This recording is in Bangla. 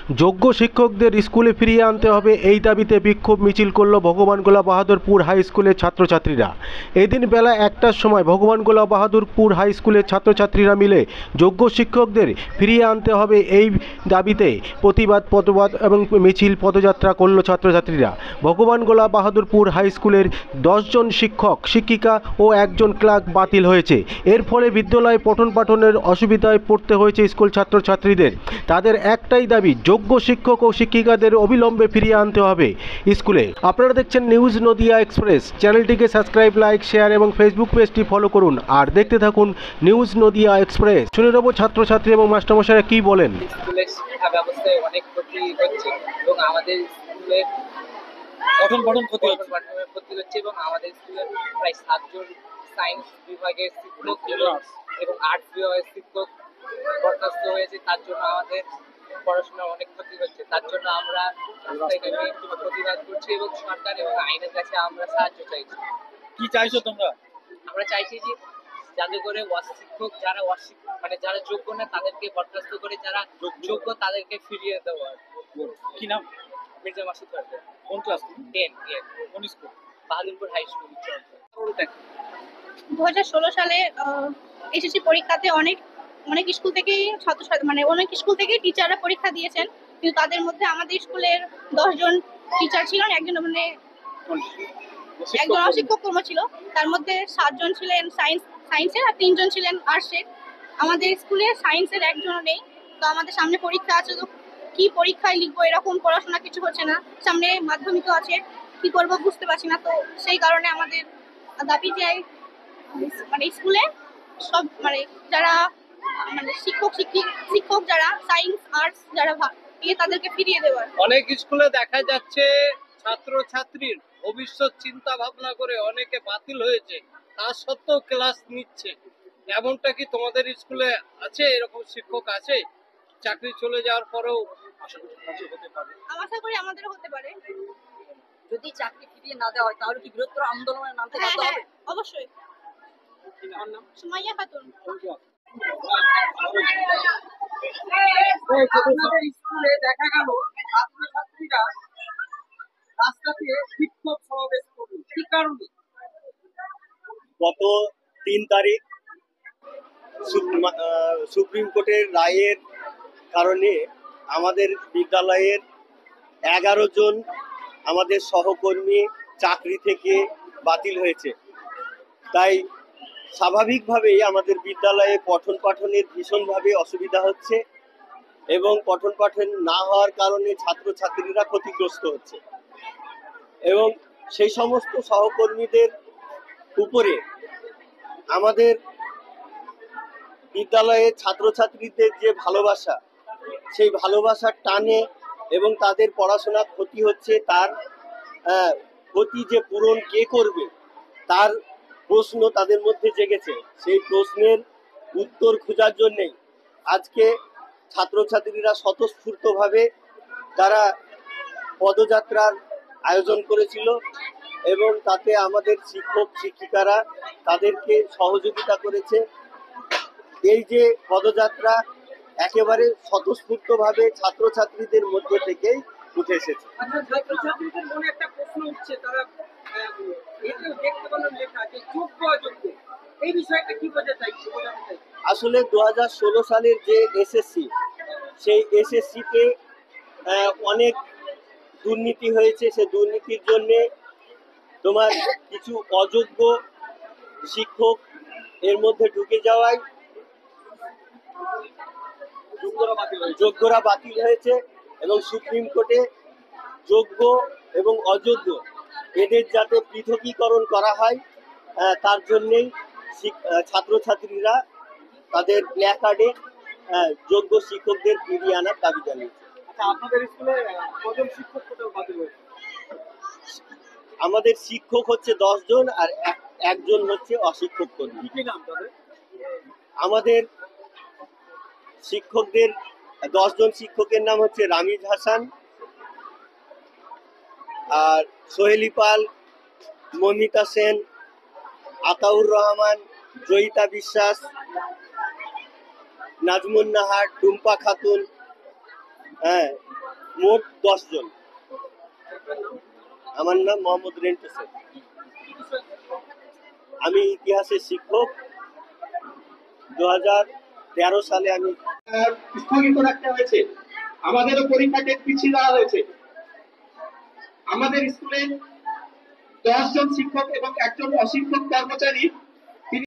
যোগ্য শিক্ষকদের স্কুলে ফিরিয়ে আনতে হবে এই দাবিতে বিক্ষোভ মিছিল করল ভগবান গোলাপ বাহাদুরপুর হাই স্কুলের ছাত্রছাত্রীরা। এদিন বেলা 1টার সময় ভগবান গোলাপ বাহাদুরপুর হাই স্কুলের ছাত্রছাত্রীরা মিলে যোগ্য শিক্ষকদের ফিরিয়ে আনতে হবে এই দাবিতে প্রতিবাদ এবং মিছিল পদযাত্রা করল ছাত্রছাত্রীরা। ভগবান গোলাপ বাহাদুরপুর হাই স্কুলের 10 জন শিক্ষক শিক্ষিকা ও 1 জন ক্লার্ক বাতিল হয়েছে। এর ফলে বিদ্যালয়ে পঠন পাঠনের অসুবিধায় পড়তে হয়েছে স্কুল ছাত্রছাত্রীদের। তাদের একটাই দাবি, যোগ্য শিক্ষক ও শিক্ষিকাদের অবিলম্বে ফিরিয়ে আনতে হবে স্কুলে। আপনারা দেখছেন নিউজ নদিয়া এক্সপ্রেস। চ্যানেলটিকে সাবস্ক্রাইব, লাইক, শেয়ার এবং ফেসবুক পেজটি ফলো করুন আর দেখতে থাকুন নিউজ নদিয়া এক্সপ্রেস। শুনে নেব ছাত্রছাত্রী এবং মাস্টারমশাইরা কি বলেন। স্কুলের শিক্ষা ব্যবস্থায় অনেক ক্ষতি হচ্ছে এবং আমাদের স্কুলের পঠন ক্ষতি হচ্ছে এবং আমাদের স্কুলের প্রায় 7 জন সায়েন্স বিভাগের শিক্ষক এবং আর্টস বিভাগের শিক্ষক বরখাস্ত হয়েছে। তার জন্য আমাদের পড়াশোনার অনেক ক্ষতি হচ্ছে। তার জন্য আমরা রাস্তায় নেমে প্রতিবাদ করছি এবং সরকার এবং আইনের কাছে আমরা সাহায্য চাইছি। কি চাইছো তোমরা? আমরা চাইছি যে যাতে করে শিক্ষক যারা মানে যারা যোগ্য না তাদেরকে বরখাস্ত করে, যারা যোগ্য তাদেরকে ফিরিয়ে দেওয়া। কি নাম? মির্জা মাসুদ সরকার। কোন ক্লাস? 10 কোন স্কুল? Bahadurpur high school. 2016 সালে এসএসসি পরীক্ষাতে অনেক স্কুল থেকেই অনেক স্কুল থেকেই টিচাররা পরীক্ষা দিয়েছেন, কিন্তু তাদের মধ্যে আমাদের স্কুলের 10 জন টিচার ছিলেন, একজন অশিক্ষক কর্ম ছিল। তার মধ্যে 7 জন ছিলেন সায়েন্সের আর 3 জন ছিলেন আর্টসের। আমাদের স্কুলে সায়েন্সের একজনও নেই। তো আমাদের সামনে পরীক্ষা আছে, তো কি পরীক্ষায় লিখবো এরকম পড়াশোনা কিছু হচ্ছে না। সামনে মাধ্যমিকও আছে, কি করবো বুঝতে পারছি না। তো সেই কারণে আমাদের দাবি যে স্কুলে সব যারা শিক্ষক যারা সায়েন্স আর্টস যারা তাদেরকে ফিরিয়ে দেওয়ার। অনেক স্কুলে দেখা যাচ্ছে ছাত্রছাত্রীর ভবিষ্যৎ চিন্তা ভাবনা করে অনেকে বাতিল হয়েছে, তা সত্ত্বেও ক্লাস নিচ্ছে। এমনটা কি তোমাদের স্কুলে আছে? এরকম শিক্ষক আছে চাকরি চলে যাওয়ার পরেও হতে পারে? আশা করি আমাদেরও হতে পারে। যদি চাকরি ফিরিয়ে না দেওয়া হয় তাহলে কি বৃহত্তর আন্দোলনের নামতে বাধ্য হবে? অবশ্যই। সুমাইয়া খাতুন। স্কুলে দেখা গেল ছাত্রছাত্রীরা রাস্তাতে বিক্ষোভ সমাবেশ করল, কি কারণে? গত 3 তারিখ সুপ্রিম কোর্টের রায়ের কারণে আমাদের বিদ্যালয়ের 11 জন আমাদের সহকর্মী চাকরি থেকে বাতিল হয়েছে। তাই স্বাভাবিকভাবেই আমাদের বিদ্যালয়ে পঠন পাঠনের ভীষণভাবে অসুবিধা হচ্ছে এবং পঠন পাঠন না হওয়ার কারণে ছাত্রছাত্রীরা ক্ষতিগ্রস্ত হচ্ছে এবং সেই সমস্ত সহকর্মীদের উপরে আমাদের বিদ্যালয়ে ছাত্রছাত্রীদের যে ভালোবাসা, সেই ভালোবাসার টানে এবং তাদের পড়াশোনা ক্ষতি হচ্ছে, তার ক্ষতি যে পূরণ কে করবে তার প্রশ্ন তাদের মধ্যে জেগেছে। সেই প্রশ্নের উত্তর খোঁজার জন্যেই আজকে ছাত্রছাত্রীরা স্বতঃস্ফূর্তভাবে তারা পদযাত্রার আয়োজন করেছিল এবং তাতে আমাদের শিক্ষক শিক্ষিকারা তাদেরকে সহযোগিতা করেছে। এই যে পদযাত্রা একেবারে স্বতঃস্ফূর্তভাবে ছাত্রছাত্রীদের মধ্যে থেকেই উঠে এসেছে। ছাত্রছাত্রীদের মনে একটা প্রশ্ন উঠছে, তারা দেখতে পেলেন লেখা যে যোগ্য অযোগ্য, এই বিষয়টা কি বোঝাতে চাইছে? আসলে 2016 সালের যে এসএসসি, সেই এসএসসিতে অনেক দুর্নীতি হয়েছে। সে দুর্নীতির জন্যে তোমার কিছু অযোগ্য শিক্ষক এর মধ্যে ঢুকে যাওয়ায় যোগ্যরা বাতিল হয়েছে এবং সুপ্রিম কোর্টে যোগ্য এবং অযোগ্য এদের যাতে পৃথকীকরণ করা হয় তার জন্যেই ছাত্রছাত্রীরা তাদের প্ল্যাকার্ডে যোগ্য শিক্ষকদের ফিরিয়ে আনার দাবি জানিয়েছে। আপনাদের স্কুলে কজন শিক্ষক বাতিল হয়েছে? আমাদের শিক্ষক হচ্ছে 10 জন আর একজন হচ্ছে অশিক্ষক কর্মী। কি নাম তাদের? আমাদের শিক্ষকদের 10 জন শিক্ষকের নাম হচ্ছে রামিজ হাসান, আর সোহেলি পাল, মমিতা সেন, আতাউর রহমান, জয়িতা বিশ্বাস, নাজমুন নাহার, টুম্পা খাতুন, মোট 10 জন। আমার নাম মোহাম্মদ রেন্টু শেখ। আমি ইতিহাসের শিক্ষক। 2013 সালে আমি স্থগিত রাখতে হয়েছে, আমাদেরও পরীক্ষাকে পিছিয়ে দেওয়া হয়েছে। আমাদের স্কুলে 10 জন শিক্ষক এবং 1 জন অশিক্ষক কর্মচারী